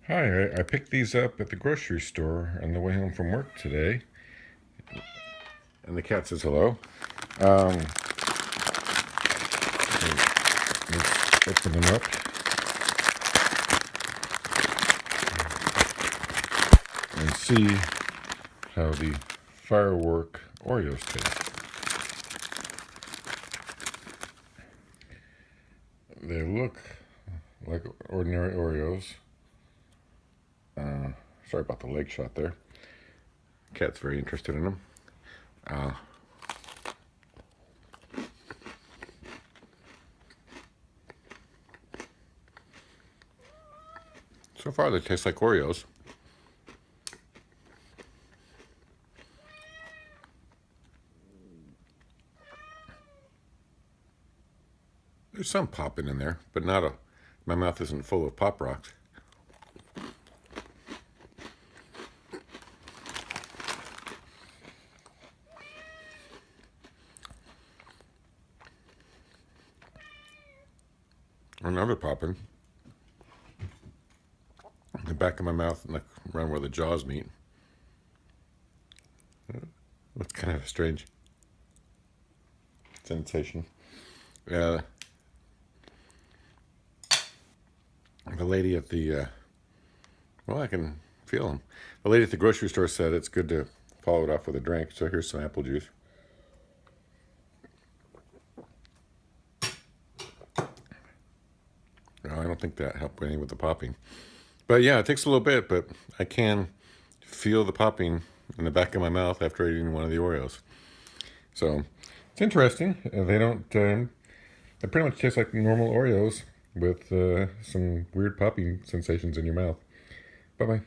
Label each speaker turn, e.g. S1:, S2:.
S1: Hi, I picked these up at the grocery store on the way home from work today. And the cat says hello. Um, let's open them up and see how the Firework Oreos taste. They look like ordinary Oreos. Sorry about the leg shot there. Cat's very interested in them. So far, they taste like Oreos. There's some popping in there, but not a. My mouth isn't full of Pop Rocks. Another popping. In the back of my mouth, like around where the jaws meet. That's kind of a strange sensation. Uh, the lady at the, well, I can feel them. The lady at the grocery store said it's good to follow it off with a drink. So here's some apple juice. No, I don't think that helped any with the popping. But yeah, it takes a little bit, but I can feel the popping in the back of my mouth after eating one of the Oreos. So it's interesting. They don't, they pretty much taste like normal Oreos with some weird popping sensations in your mouth. Bye-bye.